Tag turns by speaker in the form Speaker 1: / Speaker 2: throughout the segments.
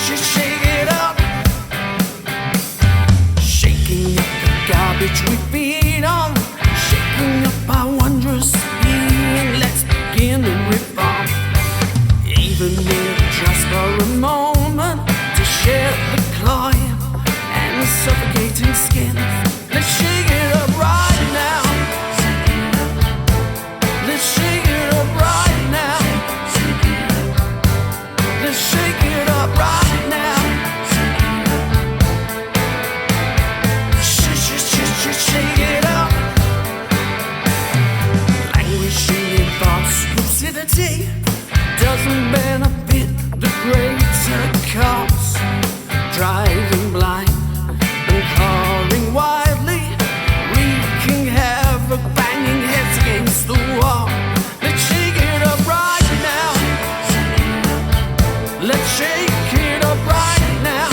Speaker 1: shake it up. Shaking up the garbage we feed on. Shaking up our wondrous being. Let's begin to reform. Even if just for a moment, to share the cloying and suffocating skin. Let's shake it up right now. Let's shake it up right now. Let's shake it up right now. Shake it up. Languishing in thoughts, lucidity doesn't benefit the greater cause. Driving blind and clawing wildly, wreaking havoc, banging heads against the wall. Let's shake it up right now. Let's shake it up right now.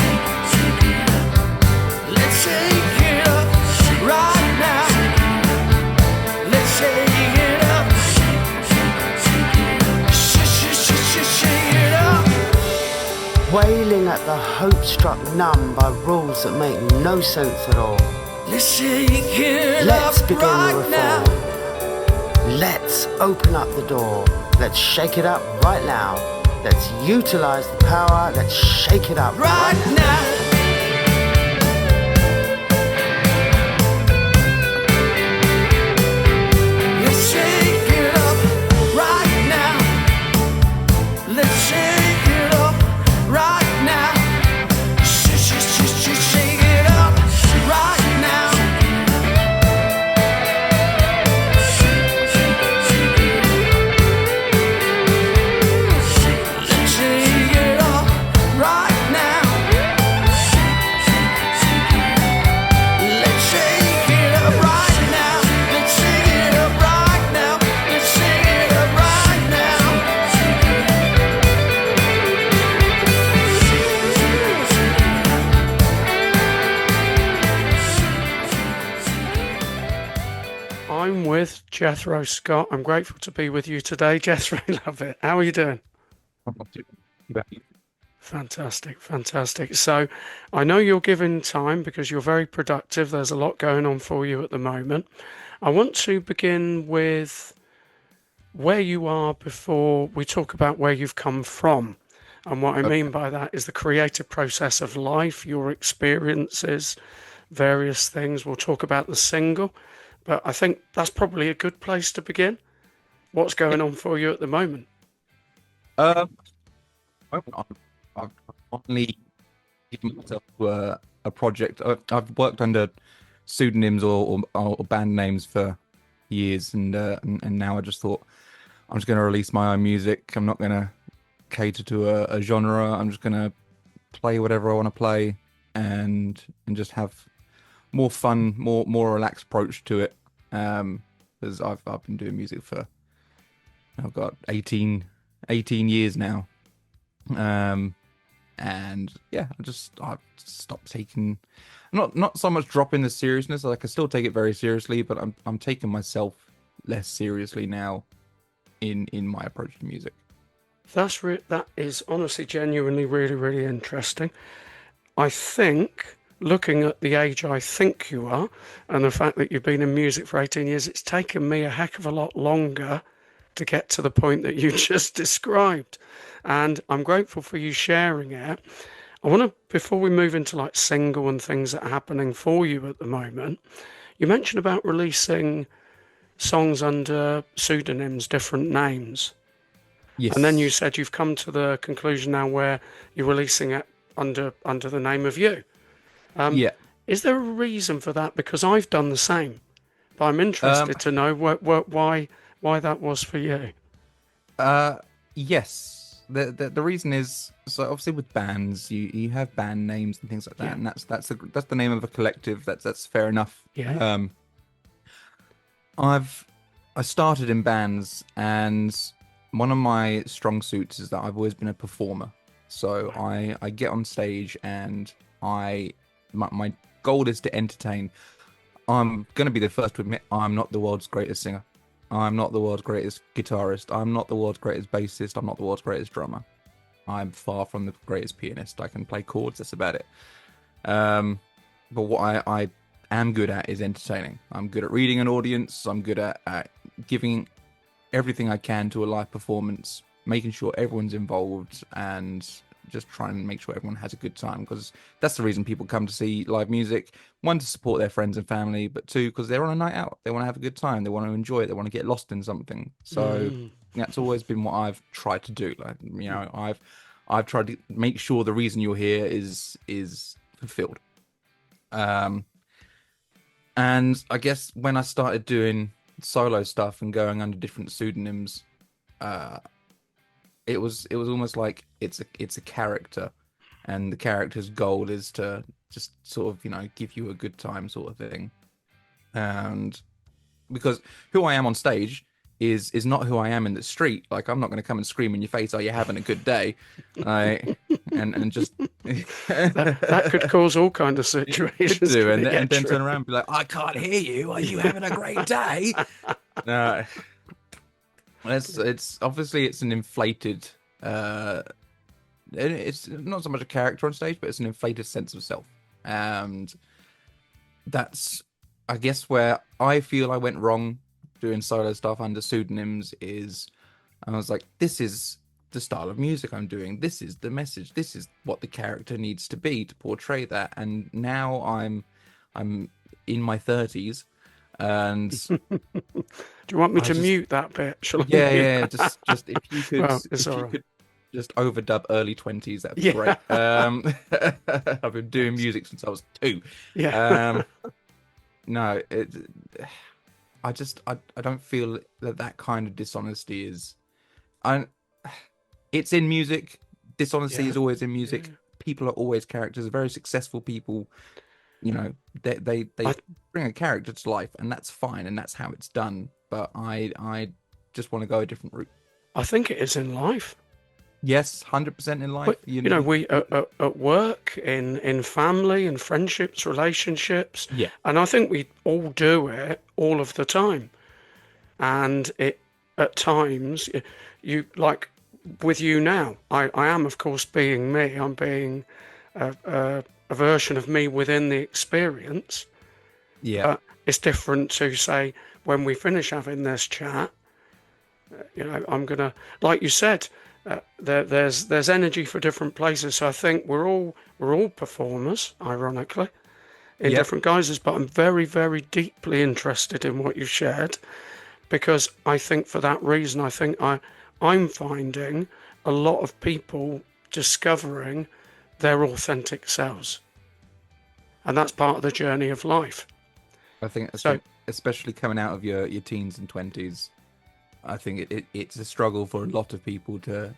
Speaker 1: Let's shake it up right now. Let's shake it up. Shake it up.
Speaker 2: Wailing at the hope-struck numb by rules that make no sense at all.
Speaker 1: Let's shake it
Speaker 2: Let's
Speaker 1: up
Speaker 2: begin the
Speaker 1: right
Speaker 2: reform.
Speaker 1: now.
Speaker 2: Let's open up the door. Let's shake it up right now. Let's utilize the power. Let's shake it up
Speaker 1: Right now. Let's shake it up right now. Let's shake it up right now. Shake it up right now. Let's shake it up right now. Let's shake it up right now. Let's shake it up right now. Let's shake it up right now.
Speaker 3: I'm with Jethro Scott. I'm grateful to be with you today, Jethro. Love it. How are you doing? Fantastic, fantastic. So I know you're given time because you're very productive. There's a lot going on for you at the moment. I want to begin with where you are before we talk about where you've come from. And what I mean by that is the creative process of life, your experiences, various things. We'll talk about the single, but I think that's probably a good place to begin. What's going on for you at the moment?
Speaker 4: I've finally given myself a project. I've worked under pseudonyms or band names for years, and now I just thought I'm just going to release my own music. I'm not going to cater to a genre. I'm just going to play whatever I want to play, and just have more fun, more relaxed approach to it. Because I've been doing music for I've got 18 years now. And yeah, I've stopped taking, not so much dropping the seriousness. Like I still take it very seriously, but I'm taking myself less seriously now in my approach to music.
Speaker 3: That is honestly, genuinely, really, really interesting. I think, looking at the age I think you are, and the fact that you've been in music for 18 years, it's taken me a heck of a lot longer to get to the point that you just described. And I'm grateful for you sharing it. I want to, before we move into like single and things that are happening for you at the moment, you mentioned about releasing songs under pseudonyms, different names.
Speaker 4: Yes.
Speaker 3: And then you said you've come to the conclusion now where you're releasing it under the name of you.
Speaker 4: Yeah.
Speaker 3: Is there a reason for that? Because I've done the same, but I'm interested to know why that was for you.
Speaker 4: Yes. The reason is, so obviously with bands you have band names and things like that, and that's the name of a collective. That's fair enough.
Speaker 3: Yeah.
Speaker 4: I started in bands, and one of my strong suits is that I've always been a performer. So I get on stage, and my goal is to entertain. I'm going to be the first to admit I'm not the world's greatest singer. I'm not the world's greatest guitarist. I'm not the world's greatest bassist. I'm not the world's greatest drummer. I'm far from the greatest pianist. I can play chords. That's about it. Um, but what I am good at is entertaining. I'm good at reading an audience. I'm good at giving everything I can to a live performance, making sure everyone's involved, and just trying to make sure everyone has a good time. Because that's the reason people come to see live music. One, to support their friends and family, but two, because they're on a night out. They want to have a good time. They want to enjoy it. They want to get lost in something. So
Speaker 3: Mm.
Speaker 4: that's always been what I've tried to do. Like, I've tried to make sure the reason you're here is fulfilled. Um, and I guess when I started doing solo stuff and going under different pseudonyms, uh, it was almost like it's a character, and the character's goal is to just sort of give you a good time, sort of thing. And because who I am on stage is not who I am in the street. Like, I'm not going to come and scream in your face, "Are you having a good day?" I and just
Speaker 3: That could cause all kind of
Speaker 4: It
Speaker 3: situations.
Speaker 4: do,
Speaker 3: Could it? Yeah,
Speaker 4: and then
Speaker 3: true.
Speaker 4: turn around and be like, "I can't hear you. Are you having a great day?" No, it's obviously it's an inflated. Uh, it's not so much a character on stage, but it's an inflated sense of self, and that's, I guess, where I feel I went wrong doing solo stuff under pseudonyms. Is I was like, this is the style of music I'm doing. This is the message. This is what the character needs to be to portray that. And now I'm in my 30s, and
Speaker 3: Do you want me
Speaker 4: I
Speaker 3: to
Speaker 4: just
Speaker 3: mute that bit? Shall I
Speaker 4: yeah,
Speaker 3: mute
Speaker 4: yeah,
Speaker 3: that?
Speaker 4: just if you could
Speaker 3: Well, it's
Speaker 4: if
Speaker 3: all
Speaker 4: you
Speaker 3: right.
Speaker 4: could just overdub early 20s, that'd be
Speaker 3: Yeah.
Speaker 4: great. I've been doing music since I was 2.
Speaker 3: Yeah.
Speaker 4: Um, no, I don't feel that kind of dishonesty is. I It's in music. Dishonesty
Speaker 3: Yeah.
Speaker 4: is always in
Speaker 3: Yeah.
Speaker 4: music. People are always characters. Very successful people, they
Speaker 3: I
Speaker 4: bring a character to life, and that's fine, and that's how it's done. But I just want to go a different route.
Speaker 3: I think it is in life.
Speaker 4: Yes, 100% in life.
Speaker 3: But we at work, in family, in friendships, relationships,
Speaker 4: Yeah,
Speaker 3: and I think we all do it all of the time. And it at times you like with you now. I am of course being me. I'm being a version of me within the experience.
Speaker 4: yeah,
Speaker 3: But it's different to say when we finish having this chat. I'm gonna, like you said, there's energy for different places. So I think we're all performers, ironically, in
Speaker 4: yep.
Speaker 3: different guises. But I'm very, very deeply interested in what you shared because I think for that reason, I think I'm finding a lot of people discovering their authentic selves, and that's part of the journey of life.
Speaker 4: I
Speaker 3: So
Speaker 4: think especially coming out of your teens and 20s, I think it's a struggle for a lot of people to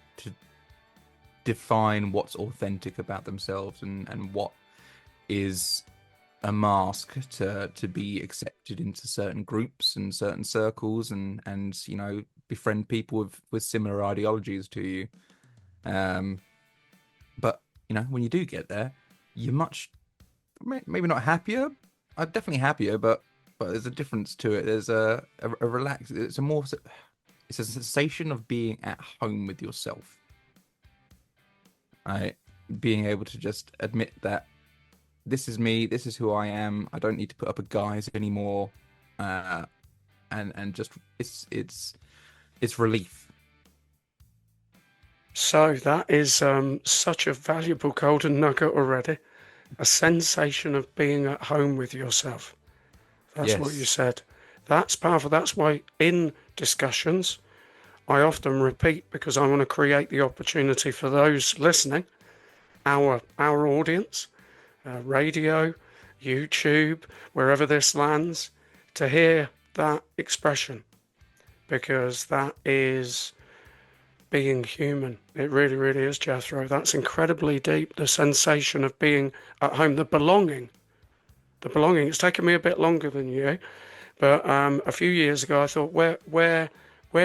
Speaker 4: define what's authentic about themselves, and what is a mask to be accepted into certain groups and certain circles, and befriend people with similar ideologies to you. Um, but when you do get there, you're much, maybe not happier. I'm definitely happier, but there's a difference to it. There's a relax. It's a sensation of being at home with yourself. Right, being able to just admit that this is me, this is who I am. I don't need to put up a guise anymore, and just it's relief.
Speaker 3: So that is such a valuable golden nugget already. A sensation of being at home with yourself. That's what you
Speaker 4: Yes,
Speaker 3: said. That's powerful. That's why in discussions, I often repeat because I want to create the opportunity for those listening, our audience, radio, YouTube, wherever this lands, to hear that expression because that is being human. It really, really is, Jethro. That's incredibly deep. The sensation of being at home, the belonging. The belonging. It's taken me a bit longer than you, but a few years ago I thought, where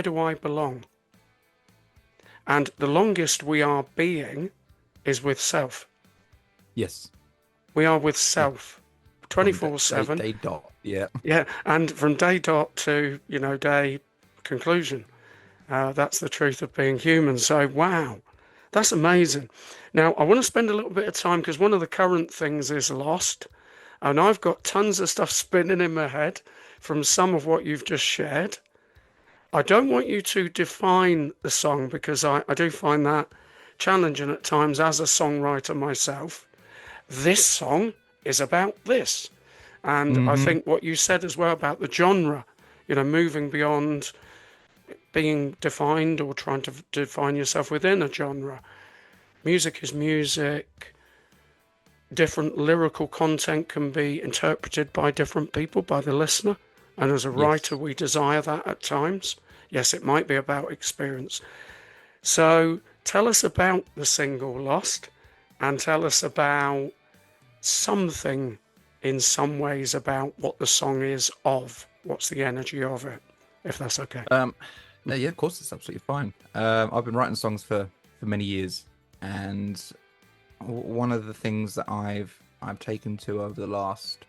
Speaker 3: do I belong? And the longest we are being is with self.
Speaker 4: yes,
Speaker 3: We are with
Speaker 4: yeah.
Speaker 3: self,
Speaker 4: From
Speaker 3: 24/7.
Speaker 4: day dot. Yeah,
Speaker 3: Yeah, and from day dot to day conclusion. That's the truth of being human. So wow, That's amazing. Now, I want to spend a little bit of time because one of the current things is Lost, and I've got tons of stuff spinning in my head from some of what you've just shared. I don't want you to define the song because I do find that challenging at times as a songwriter myself. This song is about this. And I
Speaker 4: Hmm.
Speaker 3: think what you said as well about the genre, moving beyond being defined or trying to define yourself within a genre. Music is music. Different lyrical content can be interpreted by different people, by the listener. And as a writer,
Speaker 4: Yes.
Speaker 3: we desire that at times. Yes, it might be about experience. So tell us about the single Lost and tell us about something in some ways about what the song is of. What's the energy of it, if that's okay.
Speaker 4: Um, no, yeah, of course, it's absolutely fine. I've been writing songs for many years, and one of the things that I've taken to over the last,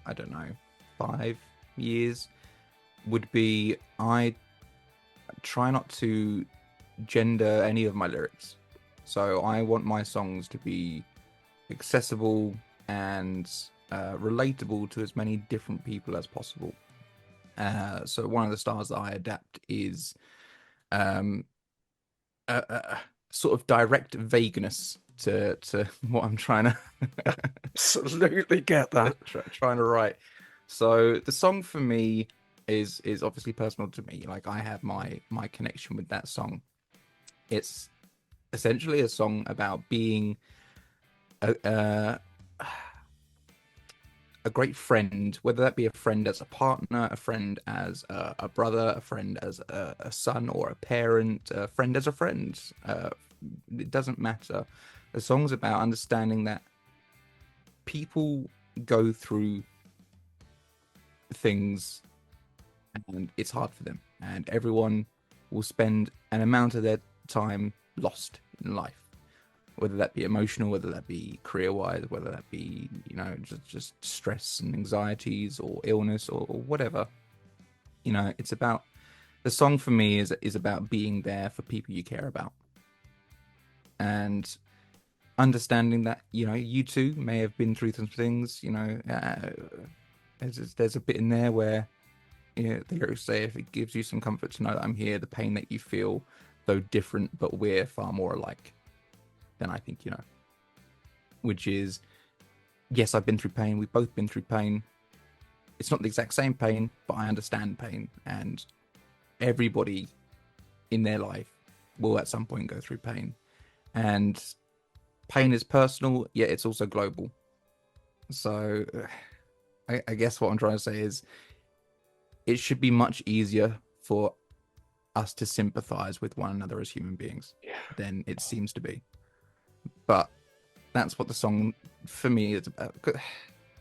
Speaker 4: I don't know, 5 years would be I try not to gender any of my lyrics. So I want my songs to be accessible and relatable to as many different people as possible. So one of the styles that I adapt is um, a sort of direct vagueness to what I'm trying to
Speaker 3: Absolutely get that.
Speaker 4: trying to write. So the song for me is obviously personal to me. Like I have my connection with that song. It's essentially a song about being a a great friend, whether that be a friend as a partner, a friend as a brother, a friend as a son or a parent, a friend as a friend. It doesn't matter. The song's about understanding that people go through things and it's hard for them, and everyone will spend an amount of their time lost in life, whether that be emotional, whether that be career-wise, whether that be just stress and anxieties or illness or whatever. It's about, the song for me is about being there for people you care about, and understanding that you too may have been through some things. There's a bit in there where the lyrics say, if it gives you some comfort to know that I'm here, the pain that you feel, though different, but we're far more alike than I think which is, yes, I've been through pain. We've both been through pain. It's not the exact same pain, but I understand pain, and everybody in their life will at some point go through pain, and pain is personal, yet it's also global. So I guess what I'm trying to say is it should be much easier for us to sympathize with one another as human beings than it seems to be. But that's what the song for me is about.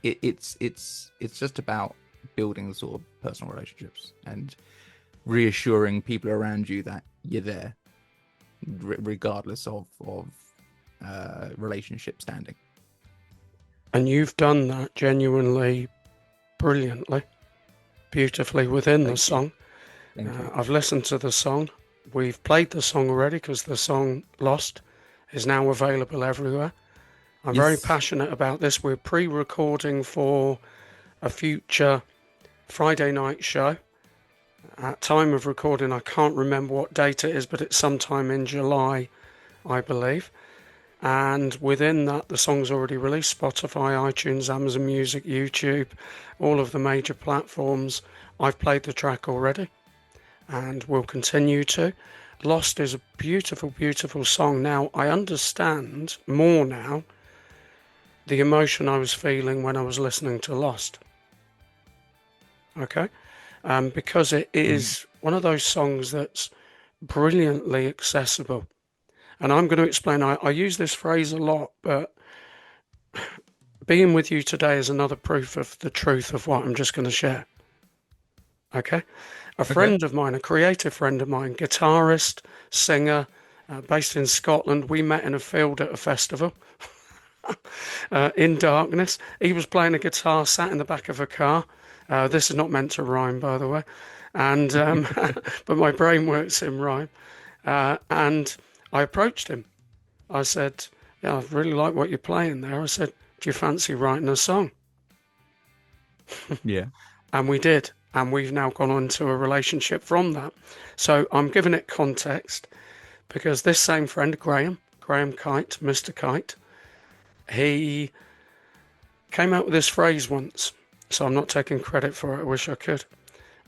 Speaker 4: It's just about building sort of personal relationships and reassuring people around you that you're there, regardless of relationship standing.
Speaker 3: And you've done that genuinely brilliantly, beautifully within the song.
Speaker 4: Thank you.
Speaker 3: I've listened to the song. We've played the song already because the song Lost is now available everywhere. I'm very
Speaker 4: Yes.
Speaker 3: passionate about this. We're pre-recording for a future Friday night show. At time of recording, I can't remember what date it is, but it's sometime in July, I believe. And within that, the song's already released: Spotify, iTunes, Amazon Music, YouTube, all of the major platforms. I've played the track already and will continue to. Lost is a beautiful, beautiful song. Now, I understand more now the emotion I was feeling when I was listening to Lost. Okay? Because it is one of those songs that's brilliantly accessible. And I'm going to explain, I use this phrase a lot, but being with you today is another proof of the truth of what I'm just going to share. Okay? A friend of mine, a creative friend of mine, guitarist, singer, based in Scotland, we met in a field at a festival in darkness. He was playing a guitar, sat in the back of a car. This is not meant to rhyme, by the way. And but my brain works in rhyme. And I approached him. I said, yeah, I really like what you're playing there. I said, do you fancy writing a song?
Speaker 4: Yeah.
Speaker 3: And we did. And we've now gone on to a relationship from that. So I'm giving it context because this same friend, Graham Kite, Mr. Kite, he came out with this phrase once. So I'm not taking credit for it. I wish I could.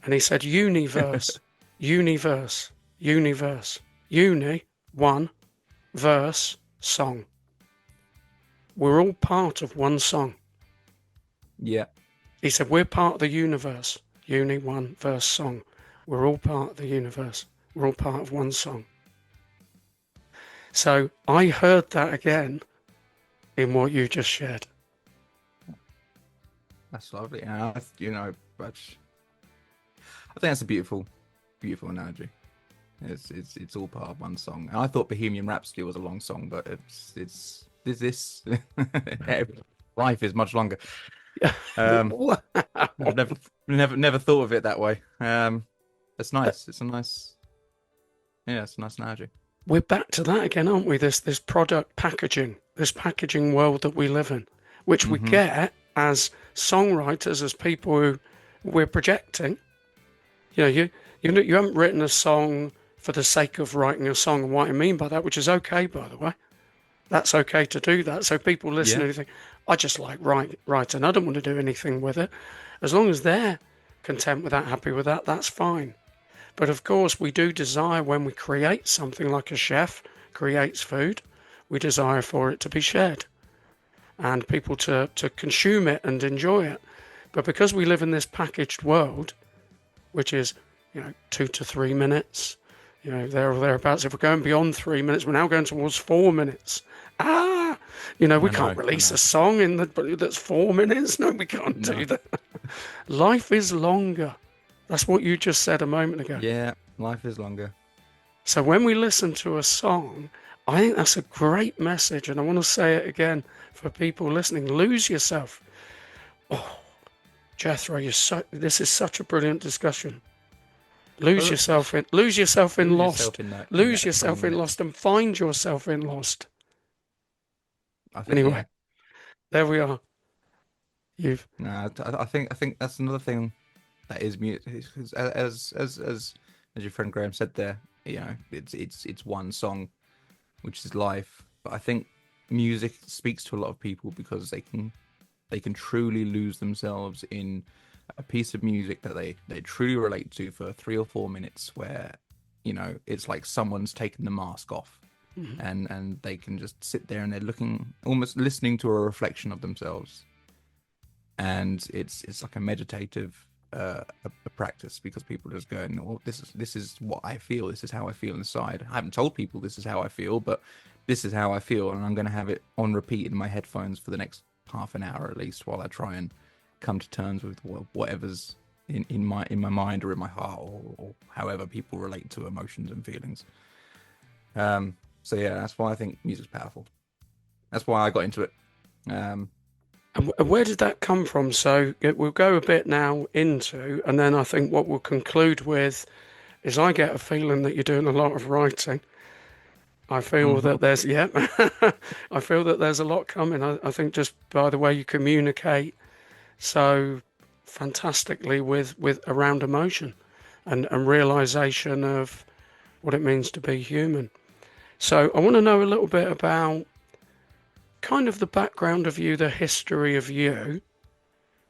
Speaker 3: And he said, universe, universe, universe, uni, one, verse, song. We're all part of one song.
Speaker 4: Yeah.
Speaker 3: He said, we're part of the universe. Uni, one, verse, song. We're all part of the universe. We're all part of one song. So I heard that again in what you just shared.
Speaker 4: That's lovely. And but I think that's a beautiful analogy. It's all part of one song. And I thought Bohemian Rhapsody was a long song, but it's this life is much longer.
Speaker 3: Wow.
Speaker 4: I've never thought of it that way. It's nice. It's a nice analogy.
Speaker 3: We're back to that again, aren't we? This product packaging, this packaging world that we live in, which we get as songwriters, as people who we're projecting. You haven't written a song for the sake of writing a song, and what I mean by that, which is okay, by the way. That's okay to do that. So people listen and think, I just like writing. I don't want to do anything with it. As long as they're content with that, happy with that, that's fine. But of course, we do desire when we create something like a chef creates food, we desire for it to be shared and people to consume it and enjoy it. But because we live in this packaged world, which is, 2 to 3 minutes, there or thereabouts. If we're going beyond 3 minutes, we're now going towards 4 minutes. We can't release a song that's 4 minutes. No, we can't do that. Life is longer. That's what you just said a moment ago.
Speaker 4: Yeah, life is longer.
Speaker 3: So when we listen to a song, I think that's a great message. And I want to say it again for people listening. Lose yourself. Oh, Jethro, this is such a brilliant discussion. Lose yourself in Lost. Lose yourself in Lost and find yourself in Lost. Anyway, there we are.
Speaker 4: I think that's another thing that is music. As your friend Graham said there, it's one song, which is life. But I think music speaks to a lot of people because they can truly lose themselves in a piece of music that they truly relate to for 3 or 4 minutes, where it's like someone's taken the mask off, and they can just sit there and they're almost listening to a reflection of themselves, and it's like a meditative a practice, because people just go, well, this is what I feel, this is how I feel inside. I haven't told people this is how I feel, but this is how I feel, and I'm going to have it on repeat in my headphones for the next half an hour at least, while I try and come to terms with whatever's in my mind or in my heart, or however people relate to emotions and feelings. So yeah, that's why I think music's powerful. That's why I got into it.
Speaker 3: And where did that come from? So we'll go a bit now into, and then I think what we'll conclude with is, I get a feeling that you're doing a lot of writing. I feel that there's, I feel that there's a lot coming. I think just by the way you communicate so fantastically with around emotion and realization of what it means to be human. So I want to know a little bit about kind of the background of you, the history of you,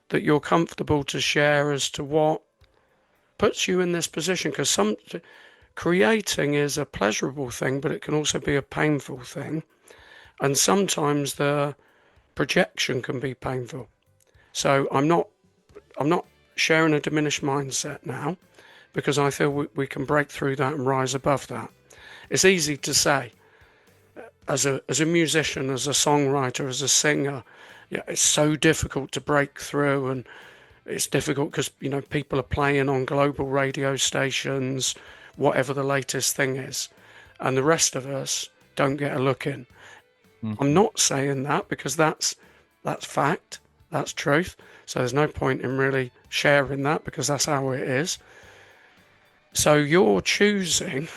Speaker 3: that you're comfortable to share as to what puts you in this position. Because creating is a pleasurable thing, but it can also be a painful thing. And sometimes the projection can be painful. So I'm not sharing a diminished mindset now, because I feel we can break through that and rise above that. It's easy to say, as a musician, as a songwriter, as a singer, it's so difficult to break through, and it's difficult because people are playing on global radio stations, whatever the latest thing is, and the rest of us don't get a look in. I'm not saying that, because that's fact, that's truth. So there's no point in really sharing that, because that's how it is. So you're choosing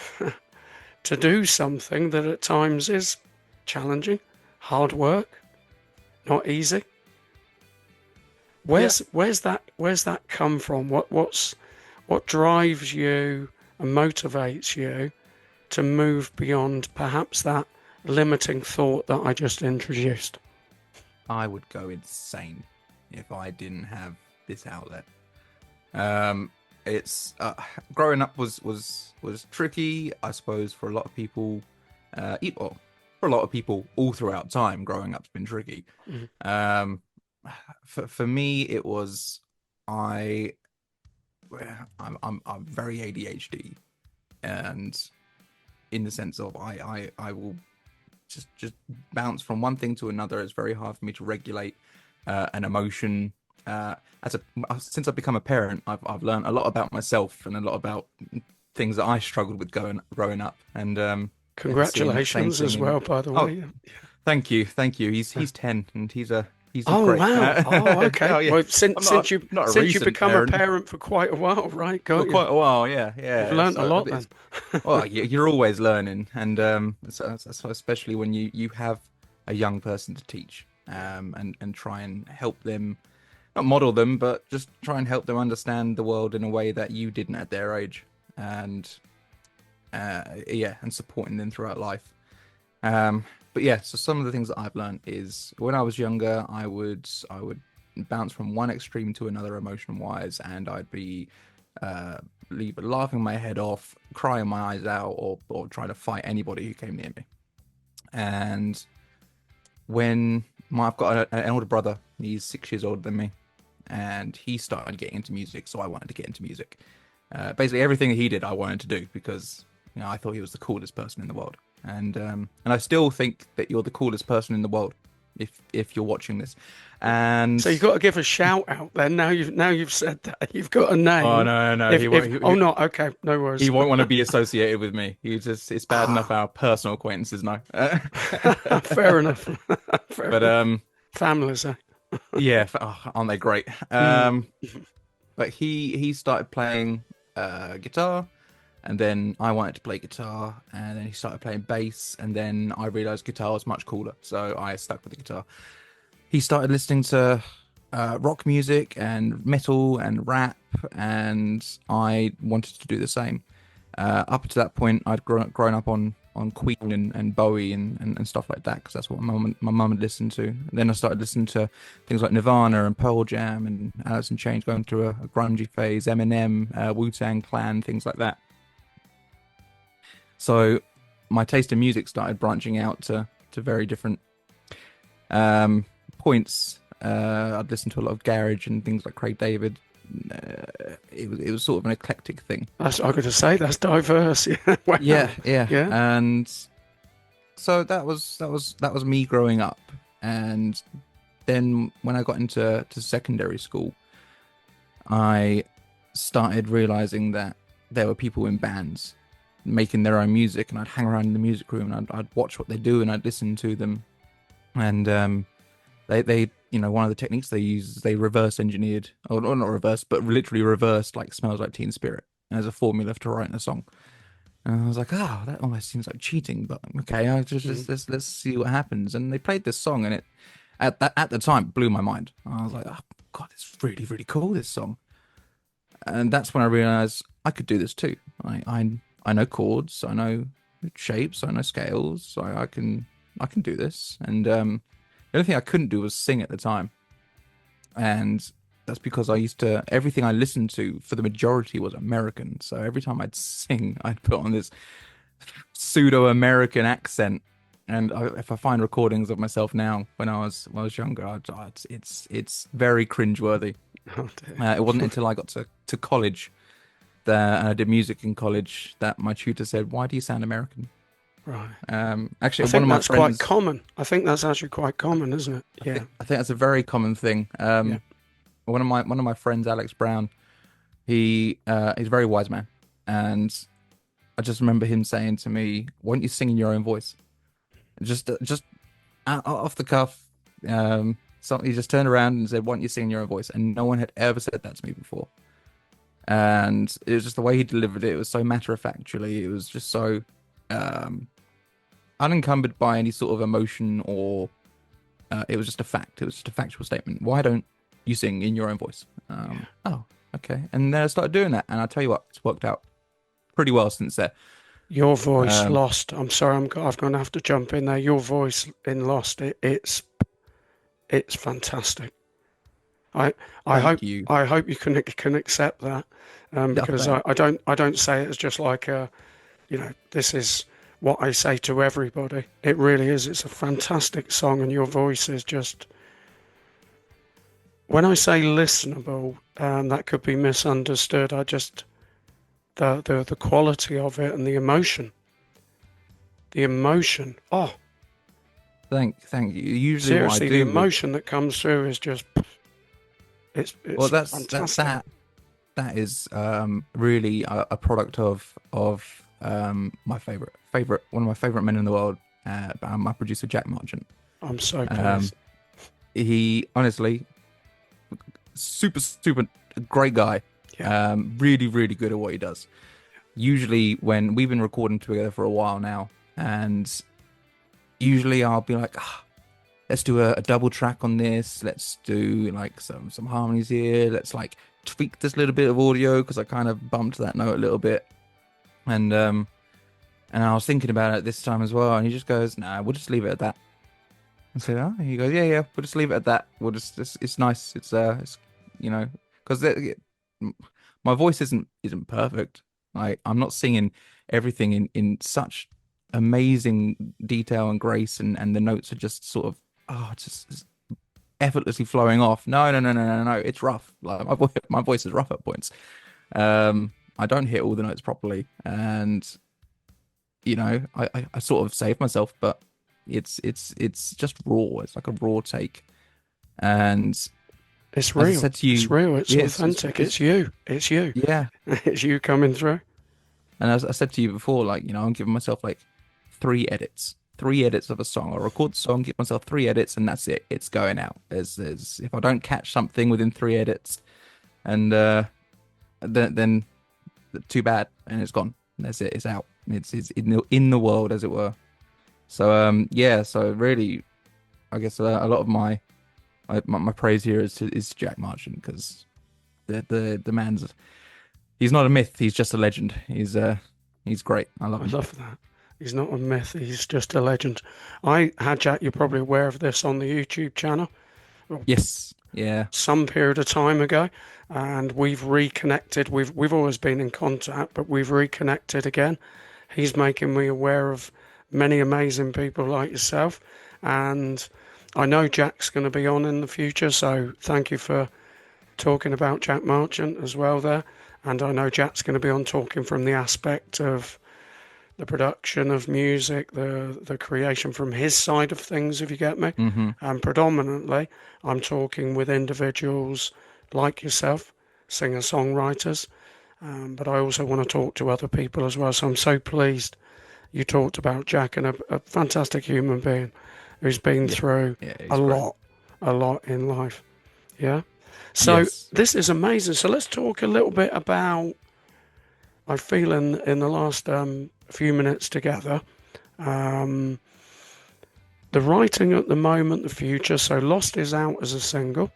Speaker 3: to do something that at times is challenging, hard work, not easy. Where's that come from? What drives you and motivates you to move beyond perhaps that limiting thought that I just introduced?
Speaker 4: I would go insane if I didn't have this outlet. It's growing up was tricky, I suppose, for a lot of people. Well, for a lot of people all throughout time, growing up's been tricky. For me, it was I'm very ADHD, and in the sense of I will just bounce from one thing to another. It's very hard for me to regulate an emotion. Since I've become a parent, I've learned a lot about myself and a lot about things that I struggled with growing up. And
Speaker 3: Congratulations as well, by the way.
Speaker 4: Thank you. He's 10 and he's
Speaker 3: oh
Speaker 4: great.
Speaker 3: Wow! Oh, okay.
Speaker 4: Oh, yeah.
Speaker 3: Well, since you've become
Speaker 4: parent.
Speaker 3: a parent for quite a while, right?
Speaker 4: For quite a while, yeah.
Speaker 3: You've learned a lot then.
Speaker 4: Well, you're always learning, and so especially when you have a young person to teach, and try and help them, not model them, but just try and help them understand the world in a way that you didn't at their age, and and supporting them throughout life. But yeah, so some of the things that I've learned is when I was younger, I would bounce from one extreme to another emotion wise, and I'd be either laughing my head off, crying my eyes out, or trying to fight anybody who came near me. And when I've got an older brother, he's 6 years older than me, and he started getting into music, so I wanted to get into music. Basically, everything he did, I wanted to do because I thought he was the coolest person in the world. And I still think that you're the coolest person in the world if you're watching this. And
Speaker 3: so you've got to give a shout out then. Now you've said that, you've got a name.
Speaker 4: Oh no,
Speaker 3: not okay. No worries.
Speaker 4: He won't want to be associated with me. It's bad enough our personal acquaintances know.
Speaker 3: Fair enough. Families, eh?
Speaker 4: Yeah, aren't they great? But he started playing guitar. And then I wanted to play guitar, and then he started playing bass, and then I realized guitar was much cooler, so I stuck with the guitar. He started listening to rock music and metal and rap, and I wanted to do the same. Up to that point, I'd grown up on Queen and Bowie and stuff like that, because that's what my mum had listened to. And then I started listening to things like Nirvana and Pearl Jam and Alice in Chains, going through a grungy phase, Eminem, Wu-Tang Clan, things like that. So my taste in music started branching out to very different points. I'd listen to a lot of garage and things like Craig David. It was sort of an eclectic thing.
Speaker 3: I was going to say that's diverse. Yeah. Wow.
Speaker 4: Yeah. And so that was me growing up. And then when I got into secondary school, I started realizing that there were people in bands making their own music, and I'd hang around in the music room and I'd watch what they do and I'd listen to them. And they one of the techniques they use is they reverse engineered, or not reverse, but literally reversed like Smells Like Teen Spirit as a formula to write a song. And I was like, that almost seems like cheating, but okay, let's see what happens. And they played this song, and it at the time blew my mind. I was like, oh god, it's really, really cool, this song. And that's when I realized I could do this too. I know chords, I know shapes, I know scales, so I can do this. And the only thing I couldn't do was sing at the time, and that's because everything I listened to for the majority was American. So every time I'd sing, I'd put on this pseudo-American accent. And if I find recordings of myself now when I was younger, it's very cringeworthy.
Speaker 3: Oh,
Speaker 4: It wasn't until I got to college and I did music in college that my tutor said, "Why do you sound American?"
Speaker 3: Right.
Speaker 4: Actually,
Speaker 3: I think
Speaker 4: one of my
Speaker 3: that's
Speaker 4: friends,
Speaker 3: quite common. I think that's actually quite common, isn't it? Yeah.
Speaker 4: I think that's a very common thing. One of my friends, Alex Brown, he's a very wise man, and I just remember him saying to me, "Why don't you sing in your own voice?" Just off the cuff. He just turned around and said, "Why don't you sing in your own voice?" And no one had ever said that to me before. And it was just the way he delivered it. It was so matter of factually. It was just so um, unencumbered by any sort of emotion or it was just a fact. It was just a factual statement. Why don't you sing in your own voice? Oh, okay. And then I started doing that, and I tell you what, it's worked out pretty well since then.
Speaker 3: Your voice
Speaker 4: Um,
Speaker 3: Lost. I'm sorry, I'm going to have to jump in there. Your voice in Lost, it's fantastic. I I hope
Speaker 4: Thank you.
Speaker 3: I hope you can accept that,
Speaker 4: Yeah,
Speaker 3: because I don't say it as just like a, this is what I say to everybody. It really is. It's a fantastic song, and your voice is just, when I say listenable, that could be misunderstood. I just, the quality of it and the emotion. Oh,
Speaker 4: thank you. Usually, what I
Speaker 3: seriously, the
Speaker 4: do with
Speaker 3: emotion that comes through is just,
Speaker 4: well,
Speaker 3: it's
Speaker 4: that's
Speaker 3: fantastic.
Speaker 4: that is really a product of my favorite one of my favorite men in the world, my producer Jack Marchant.
Speaker 3: I'm so
Speaker 4: Um,
Speaker 3: pleased.
Speaker 4: he honestly super great guy.
Speaker 3: Yeah.
Speaker 4: Really really good at what he does. Usually when we've been recording together for a while now, and usually I'll be like, let's do a double track on this. Let's do like some harmonies here. Let's like tweak this little bit of audio because I kind of bumped that note a little bit. And I was thinking about it this time as well, and he just goes, "Nah, we'll just leave it at that." I said, "Oh," he goes, "Yeah, yeah, we'll just leave it at that. We'll just it's nice. It's you know, because my voice isn't perfect. Like I'm not singing everything in such amazing detail and grace, and the notes are just sort of just effortlessly flowing off. No. It's rough. Like my voice is rough at points. I don't hit all the notes properly, and I sort of save myself, but it's just raw. It's like a raw take. And
Speaker 3: It's
Speaker 4: as I
Speaker 3: real.
Speaker 4: said to
Speaker 3: It's
Speaker 4: you,
Speaker 3: real. It's
Speaker 4: yeah,
Speaker 3: authentic. It's you. It's you.
Speaker 4: yeah.
Speaker 3: It's you coming through.
Speaker 4: And as I said to you before, like, I'm giving myself like three edits of a song. I'll record the song, give myself three edits, and that's it. It's going out. There's if I don't catch something within three edits, and then too bad, and it's gone. That's it. It's out. It's in the world, as it were. So yeah. So really, I guess a lot of my praise here is Jack Marchant, because the man's he's not a myth. He's just a legend. He's great. I love
Speaker 3: I
Speaker 4: him.
Speaker 3: love that. He's not a myth. He's just a legend. I had Jack. You're probably aware of this on the YouTube channel. Well,
Speaker 4: Yes. Yeah.
Speaker 3: some period of time ago, and we've reconnected. We've always been in contact, but we've reconnected again. He's making me aware of many amazing people like yourself, and I know Jack's going to be on in the future. So thank you for talking about Jack Marchant as well there. And I know Jack's going to be on talking from the aspect of the production of music, the creation from his side of things, if you get me.
Speaker 4: Mm-hmm.
Speaker 3: And predominantly, I'm talking with individuals like yourself, singer-songwriters, but I also want to talk to other people as well. So I'm so pleased you talked about Jack, and a fantastic human being who's been
Speaker 4: Yeah.
Speaker 3: through
Speaker 4: Yeah.
Speaker 3: a
Speaker 4: He's great.
Speaker 3: lot, a lot in life. Yeah. So
Speaker 4: Yes.
Speaker 3: this is amazing. So let's talk a little bit about, I feel in the last few minutes together, um, the writing at the moment, the future. So Lost is out as a single.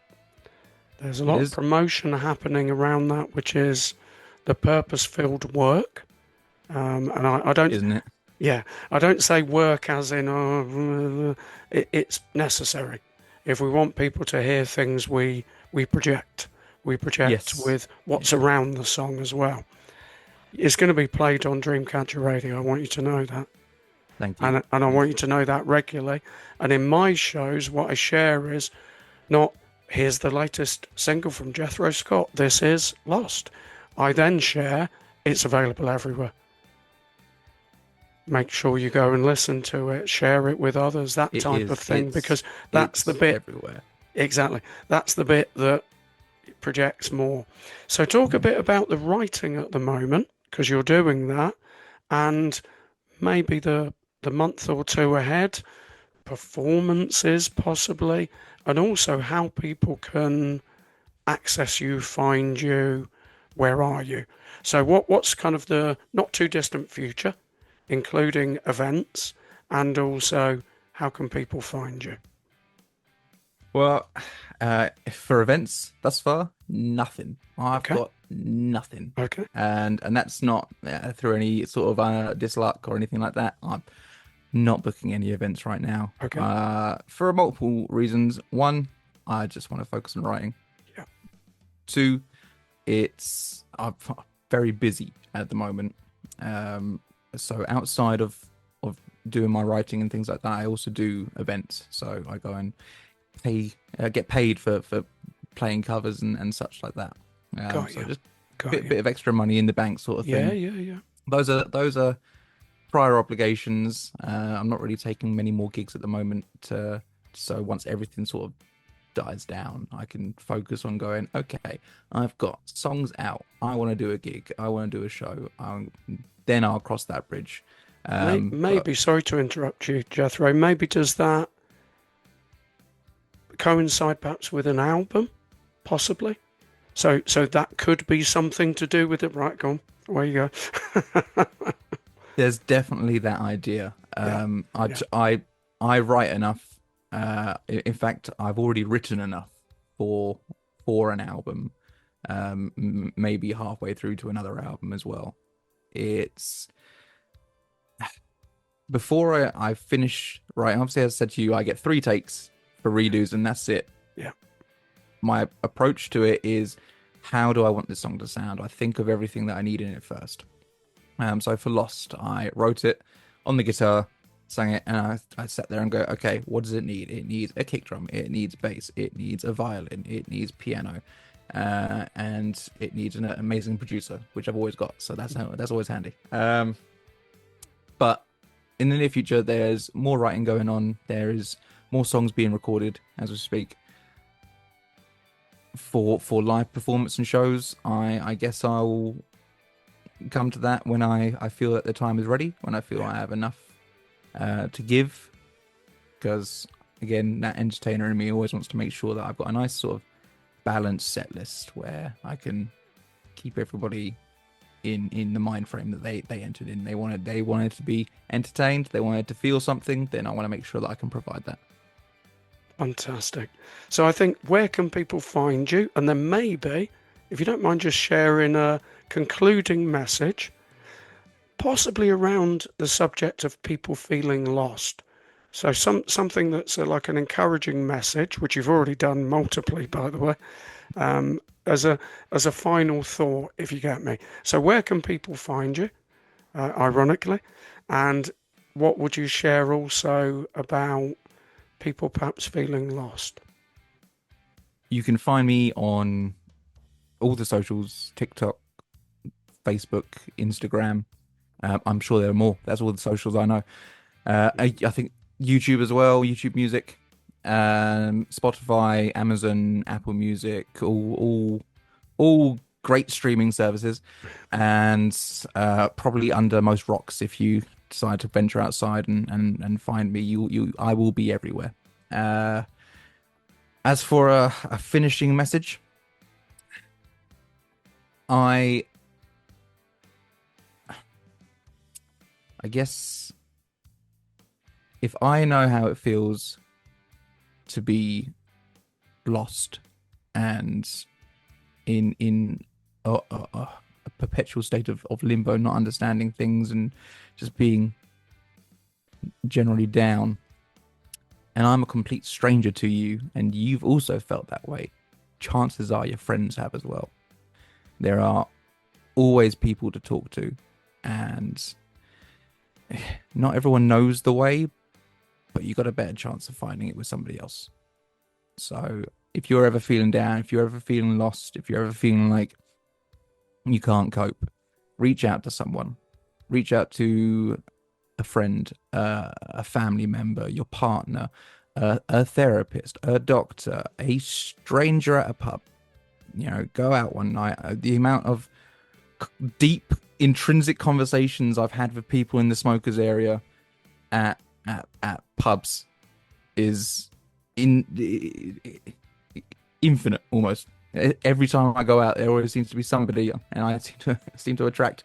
Speaker 3: There's a
Speaker 4: It
Speaker 3: lot of
Speaker 4: is,
Speaker 3: promotion happening around that, which is the purpose-filled work. And I don't,
Speaker 4: isn't it?
Speaker 3: yeah, I don't say work as in, it's necessary. If we want people to hear things, we project. We project
Speaker 4: Yes.
Speaker 3: with what's
Speaker 4: Yeah.
Speaker 3: around the song as well. It's going to be played on Dreamcatcher Radio. I want you to know that.
Speaker 4: Thank you.
Speaker 3: And I
Speaker 4: Thank
Speaker 3: want you
Speaker 4: you.
Speaker 3: to know that regularly. And in my shows, what I share is not, here's the latest single from Jethro Scott. This is Lost. I then share, it's available everywhere. Make sure you go and listen to it, share it with others, that
Speaker 4: It
Speaker 3: type of
Speaker 4: is.
Speaker 3: thing, because that's the
Speaker 4: It's
Speaker 3: bit,
Speaker 4: everywhere.
Speaker 3: exactly, that's the bit that projects more. So talk a
Speaker 4: Yeah.
Speaker 3: bit about the writing at the moment, because you're doing that, and maybe the month or two ahead, performances possibly, and also how people can access you, find you, where are you? So what's kind of the not too distant future? including events, and also how can people find you?
Speaker 4: Well, for events thus far, nothing. I've
Speaker 3: Okay.
Speaker 4: got nothing,
Speaker 3: Okay.
Speaker 4: and that's not through any sort of disluck or anything like that. I'm not booking any events right now.
Speaker 3: Okay.
Speaker 4: For multiple reasons. One, I just want to focus on writing.
Speaker 3: Yeah.
Speaker 4: Two, I'm very busy at the moment. So outside of doing my writing and things like that, I also do events. So I go and get paid for playing covers and such like that.
Speaker 3: Got
Speaker 4: So
Speaker 3: you.
Speaker 4: just
Speaker 3: Got
Speaker 4: bit
Speaker 3: you.
Speaker 4: bit of extra money in the bank sort of
Speaker 3: Yeah.
Speaker 4: thing.
Speaker 3: Yeah. Yeah.
Speaker 4: Those are prior obligations. I'm not really taking many more gigs at the moment. So once everything sort of dies down, I can focus on going, okay, I've got songs out. I want to do a gig. I want to do a show. Then I'll cross that bridge.
Speaker 3: Maybe, sorry to interrupt you, Jethro, maybe does that coincide perhaps with an album? Possibly. So that could be something to do with it. Right, go on. Away you go.
Speaker 4: There's definitely that idea.
Speaker 3: Yeah.
Speaker 4: I,
Speaker 3: Yeah.
Speaker 4: I write enough. In fact, I've already written enough for an album. Maybe halfway through to another album as well. It's before I finish writing. Obviously, as I said to you, I get 3 takes for redos, and that's it.
Speaker 3: Yeah.
Speaker 4: My approach to it is, how do I want this song to sound? I think of everything that I need in it first. So for Lost, I wrote it on the guitar, sang it, and I sat there and go, okay, what does it need? It needs a kick drum, it needs bass, it needs a violin, it needs piano, and it needs an amazing producer, which I've always got. So that's always handy. But in the near future, there's more writing going on. There is more songs being recorded as we speak. For live performance and shows, I guess I'll come to that when I feel that the time is ready, when I feel I have enough to give. Because again, that entertainer in me always wants to make sure that I've got a nice sort of balanced set list where I can keep everybody in the mind frame that they entered in. They wanted to be entertained, they wanted to feel something, then I want to make sure that I can provide that.
Speaker 3: Fantastic. So I think, where can people find you? And then maybe, if you don't mind just sharing a concluding message, possibly around the subject of people feeling lost. So something that's like an encouraging message, which you've already done multiply, by the way, as a final thought, if you get me. So where can people find you, ironically? And what would you share also about people perhaps feeling lost?
Speaker 4: You can find me on all the socials: TikTok, Facebook, Instagram. I'm sure there are more. That's all the socials I know. I think YouTube as well, YouTube Music, Spotify, Amazon, Apple Music, all great streaming services, and probably under most rocks if you decide to venture outside and find me. I will be everywhere. As for a finishing message, I guess if I know how it feels to be lost and in a perpetual state of limbo, not understanding things and just being generally down, and I'm a complete stranger to you, and you've also felt that way, chances are your friends have as well. There are always people to talk to, and not everyone knows the way, but you got a better chance of finding it with somebody else. So if you're ever feeling down, if you're ever feeling lost, if you're ever feeling like you can't cope, reach out to someone. Reach out to a friend, a family member, your partner, a therapist, a doctor, a stranger at a pub. Go out one night. The amount of deep, intrinsic conversations I've had with people in the smokers area at pubs is infinite almost. Every time I go out, there always seems to be somebody, and I seem to attract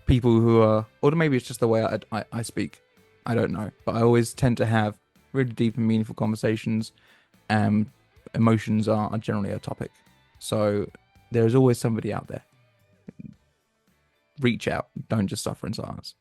Speaker 4: people who are, or maybe it's just the way I speak. I don't know, but I always tend to have really deep and meaningful conversations. Emotions are generally a topic, so there's always somebody out there. Reach out, don't just suffer in silence.